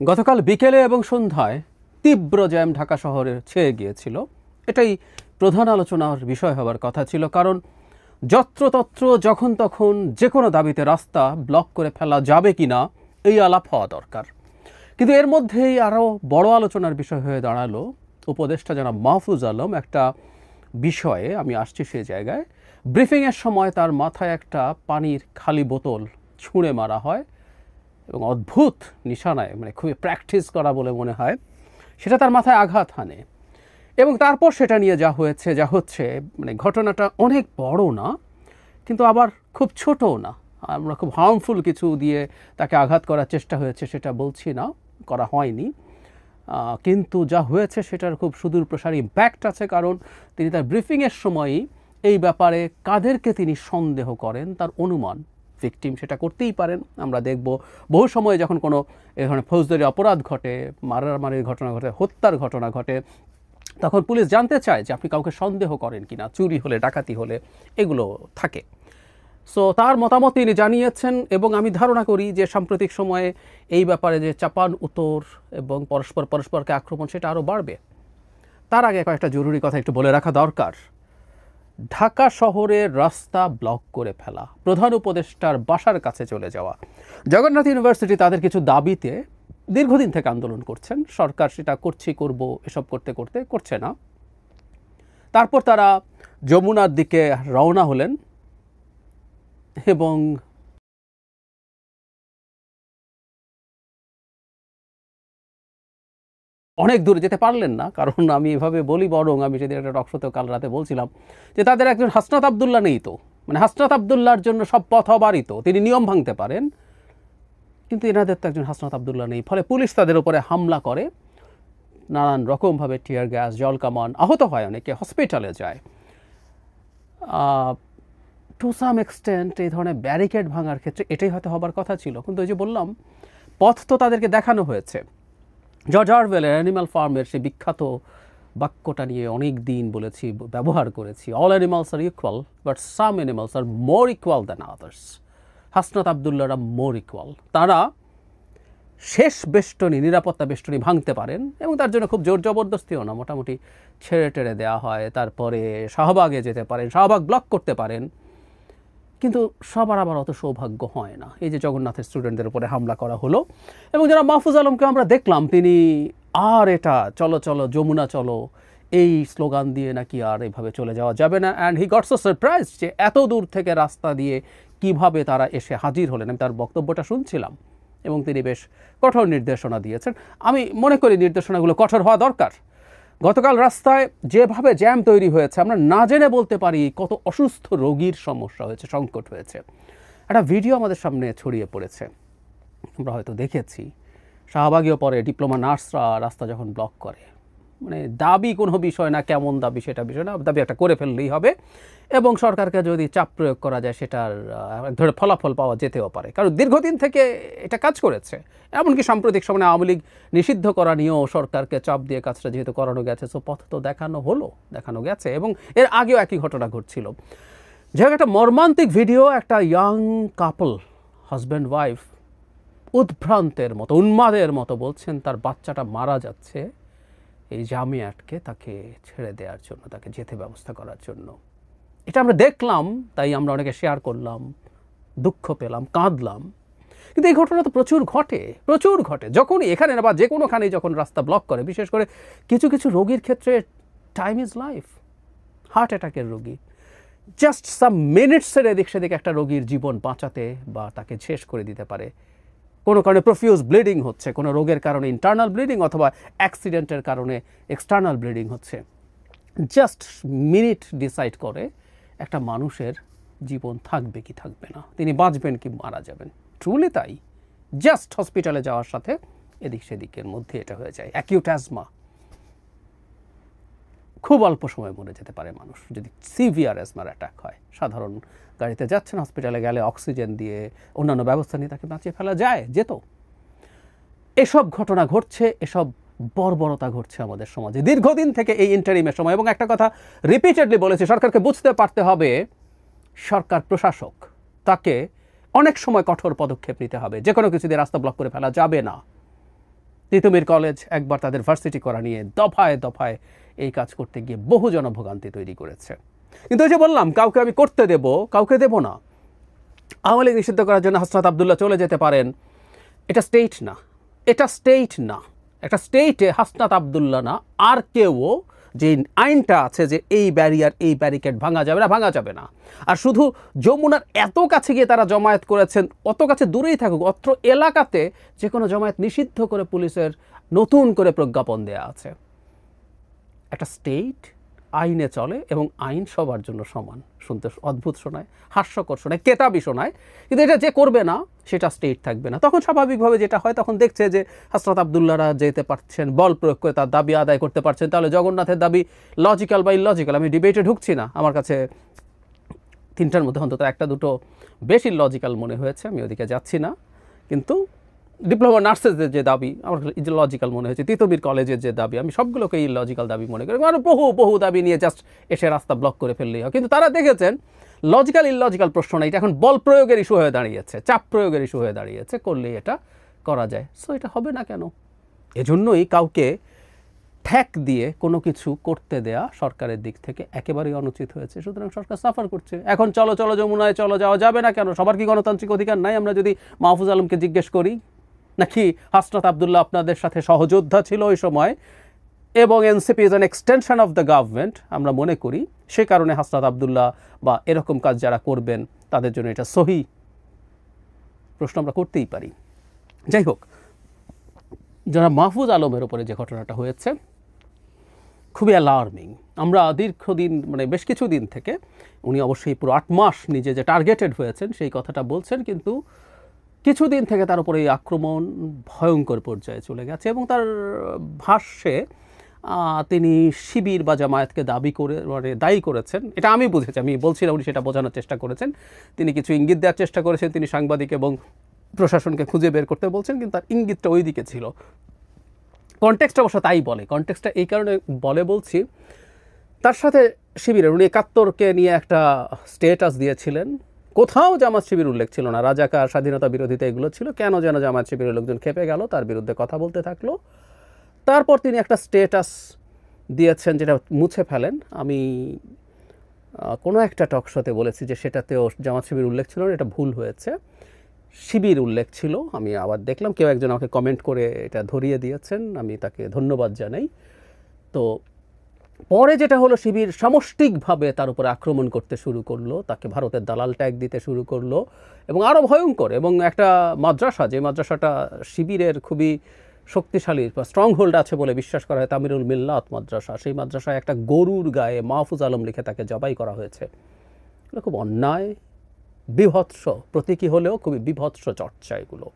গতকাল বিকেলে এবং সন্ধ্যায় তীব্র জ্যাম ঢাকা শহরে ছেয়ে গিয়েছিল। এটাই প্রধান আলোচনার বিষয় হবার কথা ছিল, কারণ যত্রতত্র যখন তখন যে কোনো দাবিতে রাস্তা ব্লক করে ফেলা যাবে কিনা এই আলাপ হওয়া দরকার। কিন্তু এর মধ্যেই আরও বড় আলোচনার বিষয় হয়ে দাঁড়ালো উপদেষ্টা জনাব মাহফুজ আলম একটা বিষয়ে। আমি আসছি সেই জায়গায়। ব্রিফিংয়ের সময় তার মাথায় একটা পানির খালি বোতল ছুঁড়ে মারা হয় এবং অদ্ভুত নিশানায়, মানে খুবই প্র্যাকটিস করা বলে মনে হয়, সেটা তার মাথায় আঘাত হানে। এবং তারপর সেটা নিয়ে যা হচ্ছে মানে ঘটনাটা অনেক বড় না, কিন্তু আবার খুব ছোটও না। আমরা খুব হার্মফুল কিছু দিয়ে তাকে আঘাত করার চেষ্টা হয়েছে সেটা বলছি না, করা হয়নি, কিন্তু যা হয়েছে সেটার খুব সুদূর প্রসারী ইম্প্যাক্ট আছে। কারণ তিনি তার ব্রিফিংয়ের সময়ই এই ব্যাপারে কাদেরকে তিনি সন্দেহ করেন তার অনুমান, ভিকটিম সেটা করতেই পারেন। আমরা দেখব বহু সময় যখন কোনো এ ধরনের ফৌজদারি অপরাধ ঘটে, মারামারির ঘটনা ঘটে, হত্যার ঘটনা ঘটে, তখন পুলিশ জানতে চায় যে আপনি কাউকে সন্দেহ করেন কিনা, চুরি হলে, ডাকাতি হলে এগুলো থাকে। সো তার মতামত তিনি জানিয়েছেন এবং আমি ধারণা করি যে সাম্প্রতিক সময়ে এই ব্যাপারে যে চাপান উত্তর এবং পরস্পরকে আক্রমণ সেটা আরও বাড়বে। তার আগে কয়েকটা জরুরি কথা একটু বলে রাখা দরকার। ঢাকা শহরের রাস্তা ব্লক করে ফেলা, প্রধান উপদেষ্টার বাসার কাছে চলে যাওয়া, জগন্নাথ ইউনিভার্সিটি তাদের কিছু দাবিতে দীর্ঘদিন থেকে আন্দোলন করছেন, সরকার সেটা করব এসব করতে করতে করছে না। তারপর তারা যমুনার দিকে রওনা হলেন এবং অনেক দূরে যেতে পারলেন না। কারণ আমি এভাবে বলি, বরং আমি সেদিন একটা টকশোতেও কাল রাতে বলছিলাম যে তাদের একজন হাসনাত আবদুল্লাহ নেই তো, মানে হাসনাত আবদুল্লাহর জন্য সব পথ অবারিত, তিনি নিয়ম ভাঙতে পারেন, কিন্তু এনাদের তো একজন হাসনাত আবদুল্লাহ নেই। ফলে পুলিশ তাদের উপরে হামলা করে, নানান রকমভাবে টিয়ার গ্যাস, জল কামান, আহত হয়, অনেকে হসপিটালে যায়। টু সাম এক্সটেন্ট এই ধরনের ব্যারিকেড ভাঙার ক্ষেত্রে এটাই হয়তো হবার কথা ছিল, কিন্তু ওই যে বললাম পথ তো তাদেরকে দেখানো হয়েছে। জর্জ অরওয়েলের অ্যানিম্যাল ফার্মের সেই বিখ্যাত বাক্যটা নিয়ে অনেক দিন বলেছি, ব্যবহার করেছি, all animals are equal but some animals are more equal than others. Hasnat আবদুল্লাহরা মোর ইকুয়াল, তারা শেষ বেষ্টনী, নিরাপত্তা বেষ্টনী ভাঙতে পারেন এবং তার জন্য খুব জোর জবরদস্তিও না, মোটামুটি ছেড়ে টেড়ে দেওয়া হয়। তারপরে শাহবাগে যেতে পারেন, শাহবাগ ব্লক করতে পারেন, কিন্তু সবার আবার অত সৌভাগ্য হয় না। এই যে জগন্নাথের স্টুডেন্টদের উপরে হামলা করা হলো এবং যারা মাহফুজ আলমকে আমরা দেখলাম তিনি আর এটা চলো চলো যমুনা চলো এই স্লোগান দিয়ে নাকি আর এভাবে চলে যাওয়া যাবে না। And he got so surprise যে এত দূর থেকে রাস্তা দিয়ে কিভাবে তারা এসে হাজির হলেন। আমি তার বক্তব্যটা শুনছিলাম এবং তিনি বেশ কঠোর নির্দেশনা দিয়েছেন। আমি মনে করি নির্দেশনাগুলো কঠোর হওয়া দরকার। গতকাল রাস্তায় যেভাবে জ্যাম তৈরি হয়েছে, আমরা না জেনে বলতে পারি কত অসুস্থ রোগীর সমস্যা হয়েছে, সংকট হয়েছে। একটা ভিডিও আমাদের সামনে ছড়িয়ে পড়েছে, আমরা হয়তো দেখেছি। শাহবাগীয় পরে ডিপ্লোমা নার্সরা রাস্তা যখন ব্লক করে, মানে দাবি কোনো বিষয় না, কেমন দাবি সেটা বিষয় না, দাবি একটা করে ফেললেই হবে এবং সরকারকে যদি চাপ প্রয়োগ করা যায় সেটার ধরে ফলাফল পাওয়া যেতেও পারে। কারণ দীর্ঘদিন থেকে এটা কাজ করেছে। এমনকি সাম্প্রতিক সময়ে আওয়ামী লীগ নিষিদ্ধ করা নিয়েও সরকারকে চাপ দিয়ে কাজটা যেহেতু করানো গেছে, সো পথ তো দেখানো গেছে এবং এর আগেও একই ঘটনা ঘটছিল। যাই হোক, একটা মর্মান্তিক ভিডিও, একটা ইয়াং কাপল, হাজব্যান্ড ওয়াইফ, উদ্ভ্রান্তের মতো, উন্মাদের মতো বলছেন তার বাচ্চাটা মারা যাচ্ছে, এই জামে আটকে তাকে ছেড়ে দেওয়ার জন্য, তাকে যেতে ব্যবস্থা করার জন্য। এটা আমরা দেখলাম, তাই আমরা অনেকে শেয়ার করলাম, দুঃখ পেলাম, কাঁদলাম। কিন্তু এই ঘটনা তো প্রচুর ঘটে যখনই এখানে না বা যে কোনোখানেই যখন রাস্তা ব্লক করে, বিশেষ করে কিছু কিছু রোগীর ক্ষেত্রে টাইম ইজ লাইফ। হার্ট অ্যাটাকের রোগী, জাস্ট সাম মিনিটসের এদিক সেদিক একটা রোগীর জীবন বাঁচাতে বা তাকে শেষ করে দিতে পারে। কোনো কারণে প্রফিউজ ব্লিডিং হচ্ছে, কোনো রোগের কারণে ইন্টারনাল ব্লিডিং অথবা অ্যাক্সিডেন্টের কারণে এক্সটার্নাল ব্লিডিং হচ্ছে, জাস্ট মিনিট ডিসাইড করে একটা মানুষের জীবন থাকবে কি থাকবে না, তিনি বাঁচবেন কি মারা যাবেন। ট্রুলি তাই, জাস্ট হসপিটালে যাওয়ার সাথে এদিক সেদিকের মধ্যে এটা হয়ে যায়। অ্যাকিউট অ্যাজমা, খুব অল্প সময় মরে যেতে পারে মানুষ যদি সিভিয়ার অ্যাজমার অ্যাটাক হয়। সাধারণ গাড়িতে যাচ্ছেন, হসপিটালে গেলে অক্সিজেন দিয়ে অন্যান্য ব্যবস্থা নিয়ে তাকে বাঁচিয়ে ফেলা যেত। এসব ঘটনা ঘটছে, এসব বর্বরতা ঘটছে আমাদের সমাজে দীর্ঘদিন থেকে এই ইন্টারিমের সময়। এবং একটা কথা রিপিটেডলি বলেছে, সরকারকে বুঝতে পারতে হবে সরকার প্রশাসক, তাকে অনেক সময় কঠোর পদক্ষেপ নিতে হবে, যে কোনো কিছু দিয়ে রাস্তা ব্লক করে ফেলা যাবে না। তিতুমির কলেজ একবার তাদের ভার্সিটি করা নিয়ে দফায় দফায় এই কাজ করতে গিয়ে বহু জনভোগান্তি তৈরি করেছে। কিন্তু ওই যে বললাম, কাউকে আমি করতে দেব, কাউকে দেব না। আওয়ামী লীগ নিষিদ্ধ করার জন্য হাসনাত আবদুল্লাহ চলে যেতে পারেন, এটা স্টেট না, এটা স্টেট না। একটা স্টেটে হাসনাত আবদুল্লাহ না আর কেউ, যে আইনটা আছে যে এই ব্যারিয়ার, এই ব্যারিকেড ভাঙা যাবে না, ভাঙা যাবে না। আর শুধু যমুনার এত কাছে গিয়ে তারা জমায়েত করেছেন, অত কাছে দূরেই থাকুক, অত্র এলাকাতে যে কোনো জমায়েত নিষিদ্ধ করে পুলিশের নতুন করে প্রজ্ঞাপন দেয়া আছে। একটা স্টেট আইনে চলে এবং আইন সবার জন্য সমান। শুনতে অদ্ভুত শোনায়, হাস্যকর শোনায়, কেতাবি শোনায়, কিন্তু এটা যে করবে না সেটা স্টেট থাকবে না। তখন স্বাভাবিকভাবে যেটা হয়, তখন দেখছে যে হাসনাত আবদুল্লাহরা যেতে পারছেন, বল প্রয়োগ করে তার দাবি আদায় করতে পারছেন, তাহলে জগন্নাথের দাবি লজিক্যাল বা ইললজিক্যাল আমি ডিবেটে ঢুকছি না। আমার কাছে তিনটার মধ্যে অন্তত একটা দুটো বেশি লজিক্যাল মনে হয়েছে, আমি ওদিকে যাচ্ছি না। কিন্তু ডিপ্লোমা নার্সেসদের যে দাবি আমার লজিক্যাল মনে হয়েছে, তিতুমির কলেজের যে দাবি, আমি সবগুলোকে ইললজিক্যাল দাবি মনে করি। মানে বহু দাবি নিয়ে জাস্ট এসে রাস্তা ব্লক করে ফেললেই হয়। কিন্তু তারা দেখেছেন লজিক্যাল ইললজিক্যাল প্রশ্ন না, এটা এখন বল প্রয়োগের ইস্যু হয়ে দাঁড়িয়েছে, চাপ প্রয়োগের ইস্যু হয়ে দাঁড়িয়েছে, করলেই এটা করা যায়। সো এটা হবে না কেন? এজন্যই কাউকে ঠ্যাক দিয়ে কোনো কিছু করতে দেয়া সরকারের দিক থেকে একেবারেই অনুচিত হয়েছে। সুতরাং সরকার সাফার করছে। এখন চলো যমুনায় চলো, যাওয়া যাবে না কেন? সবার কি গণতান্ত্রিক অধিকার নাই? আমরা যদি মাহফুজ আলমকে জিজ্ঞেস করি, নাকি হাসনাত আবদুল্লাহ আপনাদের সাথে সহযোদ্ধা ছিল ওই সময় এবং NCP is an extension of the government, আমরা মনে করি সে কারণে হাসনাত আবদুল্লাহ বা এরকম কাজ যারা করবেন তাদের জন্য এটা সহি? প্রশ্ন আমরা করতেই পারি। যাই হোক, যারা মাহফুজ আলমের উপরে যে ঘটনাটা হয়েছে খুবই অ্যালার্মিং। আমরা দীর্ঘদিন, মানে বেশ কিছুদিন থেকে, উনি অবশ্যই পুরো 8 মাস নিজে যে টার্গেটেড হয়েছেন সেই কথাটা বলছেন, কিন্তু কিছুদিন থেকে তার উপরে এই আক্রমণ ভয়ঙ্কর পর্যায়ে চলে গেছে। এবং তার ভাষ্যে তিনি শিবির বা জামায়াতকে দায়ী করেছেন। এটা আমি বুঝেছি, আমি বলছি না উনি সেটা বোঝানোর চেষ্টা করেছেন। তিনি কিছু ইঙ্গিত দেওয়ার চেষ্টা করেছেন, তিনি সাংবাদিক এবং প্রশাসনকে খুঁজে বের করতে বলছেন, কিন্তু তার ইঙ্গিতটা ওই দিকে ছিল। কনটেক্সটটা অবশ্য তাই বলে। কনটেক্সটটা এই কারণে বলছি, তার সাথে শিবিরের উনি 71-কে নিয়ে একটা স্টেটাস দিয়েছিলেন, কোথাও জামাত শিবির উল্লেখ ছিল না। রাজাকার, স্বাধীনতা বিরোধিতা এগুলো ছিল। কেন যেন জামাত শিবিরের লোকজন খেপে গেল, তার বিরুদ্ধে কথা বলতে থাকলো। তারপর তিনি একটা স্টেটাস দিয়েছেন যেটা মুছে ফেলেন। আমি কোনো একটা টক শোতে বলেছি যে সেটাতেও জামাত শিবির উল্লেখ ছিল না, এটা ভুল হয়েছে, শিবির উল্লেখ ছিল। আমি আবার দেখলাম কেউ একজন আমাকে কমেন্ট করে এটা ধরিয়ে দিয়েছেন, আমি তাকে ধন্যবাদ জানাই। তো পরে যেটা হলো, শিবির সামষ্টিকভাবে তার উপরে আক্রমণ করতে শুরু করলো, তাকে ভারতের দালাল ট্যাগ দিতে শুরু করলো, এবং আরও ভয়ঙ্কর। এবং একটা মাদ্রাসা, যে মাদ্রাসাটা শিবিরের খুবই শক্তিশালী বা স্ট্রং হোল্ড আছে বলে বিশ্বাস করা হয়, তামিরুল মিল্লাত মাদ্রাসা, সেই মাদ্রাসায় একটা গরুর গায়ে মাহফুজ আলম লিখে তাকে জবাই করা হয়েছে। এগুলো খুব অন্যায়, বিভৎস, প্রতীকী হলেও খুবই বিভৎস চর্চা এগুলো।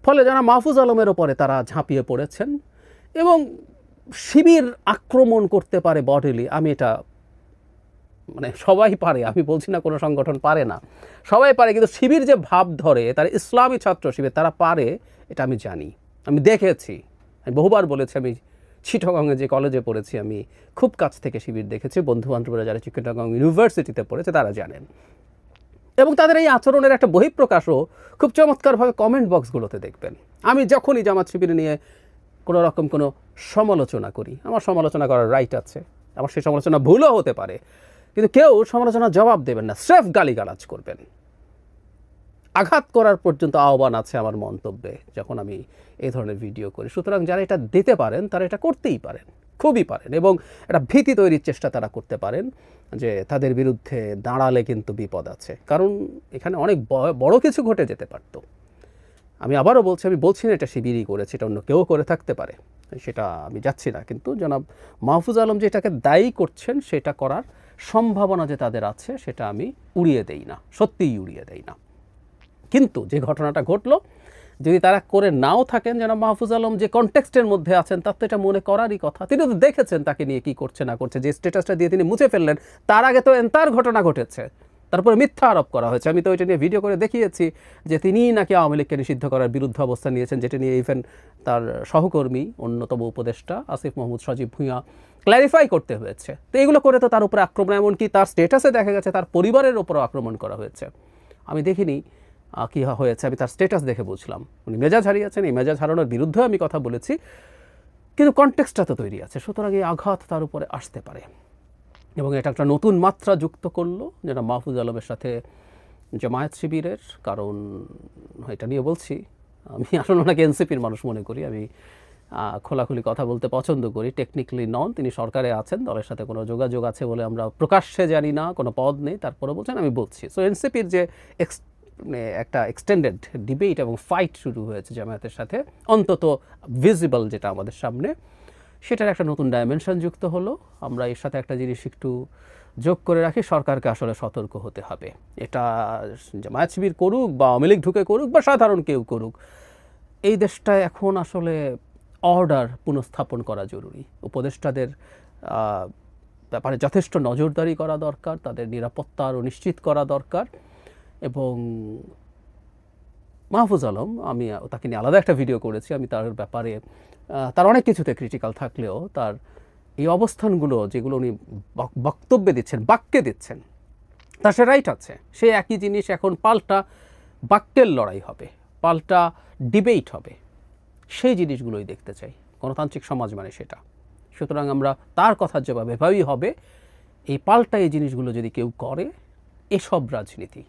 ফলে যারা মাহফুজ আলমের ওপরে তারা ঝাঁপিয়ে পড়েছেন, এবং শিবির আক্রমণ করতে পারে বডিলি, আমি এটা, মানে সবাই পারে, আমি বলছি না কোনো সংগঠন পারে না, সবাই পারে, কিন্তু শিবির যে ভাব ধরে, তারা ইসলামী ছাত্র শিবির, তারা পারে, এটা আমি জানি, আমি দেখেছি। আমি বহুবার বলেছি, আমি চিটাগংয়ে যে কলেজে পড়েছি, আমি খুব কাছ থেকে শিবির দেখেছি। বন্ধুবান্ধবরা যারা চিটাগং ইউনিভার্সিটিতে পড়েছে তারা জানেন। এবং তাদের এই আচরণের একটা বহিঃপ্রকাশও খুব চমৎকারভাবে কমেন্ট বক্সগুলোতে দেখবেন। আমি যখনই জামাত শিবির নিয়ে কোনো রকম কোনো সমালোচনা করি, আমার সমালোচনা করার রাইট আছে, আমার সেই সমালোচনা ভুলও হতে পারে, কিন্তু কেউ সমালোচনার জবাব দেবেন না, স্রেফ গালিগালাজ করবেন। আঘাত করার পর্যন্ত আহ্বান আছে আমার মন্তব্যে যখন আমি এই ধরনের ভিডিও করি। সুতরাং যারা এটা দিতে পারেন তারা এটা করতেই পারেন, খুবই পারেন, এবং একটা ভীতি তৈরির চেষ্টা তারা করতে পারেন যে তাদের বিরুদ্ধে দাঁড়ালে কিন্তু বিপদ আছে। কারণ এখানে অনেক বড় কিছু ঘটে যেতে পারত। আমি আবারও বলছি, আমি বলছি না এটা শিবিরই করেছে, এটা অন্য কেউ করে থাকতে পারে, সেটা আমি যাচ্ছি না। কিন্তু জনাব মাহফুজ আলম যে এটাকে দায়ী করছেন, সেটা করার সম্ভাবনা যে তাদের আছে সেটা আমি উড়িয়ে দেই না, সত্যিই উড়িয়ে দেই না। কিন্তু যে ঘটনাটা ঘটলো, যদি তারা করে নাও থাকেন, যেন মাহফুজ আলম যে কনটেক্সটের মধ্যে আছেন তার তো এটা মনে করারই কথা। তিনি তো দেখেছেন তাকে নিয়ে কি করছে না করছে, যে স্ট্যাটাসটা দিয়ে তিনি মুছে ফেললেন, তার আগে তো এন্তার ঘটনা ঘটেছে, তারপরে মিথ্যা আরোপ করা হয়েছে। আমি তো ওইটা নিয়ে ভিডিও করে দেখিয়েছি যে তিনি নাকি আওয়ামী লীগকে নিষিদ্ধ করার বিরুদ্ধে অবস্থান নিয়েছেন, যেটা নিয়ে ইভেন তার সহকর্মী, অন্যতম উপদেষ্টা আসিফ মাহমুদ সজীব ভুঁইয়া ক্ল্যারিফাই করতে হয়েছে। তো এগুলো করে তো তার উপরে আক্রমণ, এমনকি তার স্ট্যাটাসে দেখা গেছে তার পরিবারের ওপরও আক্রমণ করা হয়েছে। আমি দেখিনি কী হয়েছে আমি তার স্ট্যাটাস দেখে বুঝলাম। উনি মেজাজ হারিয়েছেন, এই মেজাজ হারানোর বিরুদ্ধে আমি কথা বলেছি, কিন্তু কনটেক্সটটা তো তৈরি আছে, সুতরাং এই আঘাত তার উপরে আসতে পারে এবং এটা একটা নতুন মাত্রা যুক্ত করলো যেটা মাহফুজ আলমের সাথে জামায়াত শিবিরের। কারণ এটা নিয়ে বলছি, আমি আসলে ওনাকে এনসিপির মানুষ মনে করি, আমি খোলাখুলি কথা বলতে পছন্দ করি। টেকনিক্যালি নন, তিনি সরকারে আছেন, দলের সাথে কোনো যোগাযোগ আছে বলে আমরা প্রকাশ্যে জানি না, কোনো পদ নেই, তারপরে বলছেন আমি বলছি। সো এনসিপির যে একটা এক্সটেন্ডেড ডিবেট এবং ফাইট শুরু হয়েছে জামায়াতের সাথে, অন্তত ভিজিবল যেটা আমাদের সামনে, সেটার একটা নতুন ডাইমেনশন যুক্ত হলো। আমরা এর সাথে একটা জিনিস একটু যোগ করে রাখি, সরকারকে আসলে সতর্ক হতে হবে। এটা জামায়াত শিবির করুক বা আওয়ামী লীগ ঢুকে করুক বা সাধারণ কেউ করুক, এই দেশটায় এখন আসলে অর্ডার পুনঃস্থাপন করা জরুরি। উপদেষ্টাদের ব্যাপারে যথেষ্ট নজরদারি করা দরকার, তাদের নিরাপত্তা আরও নিশ্চিত করা দরকার। এবং মাহফুজ আলম, আমি তাকে নিয়ে আলাদা একটা ভিডিও করেছি, আমি তার ব্যাপারে তার অনেক কিছুতে ক্রিটিক্যাল থাকলেও তার এই অবস্থানগুলো যেগুলো উনি বক্তব্যে দিচ্ছেন, বাক্যে দিচ্ছেন, তার সে রাইট আছে। সে একই জিনিস এখন পাল্টা বাক্যের লড়াই হবে, পাল্টা ডিবেট হবে, সেই জিনিসগুলোই দেখতে চাই। গণতান্ত্রিক সমাজ মানে সেটা। সুতরাং আমরা তার কথার জবাব এভাবেই হবে, এই পাল্টা এই জিনিসগুলো যদি কেউ করে, এসব রাজনীতি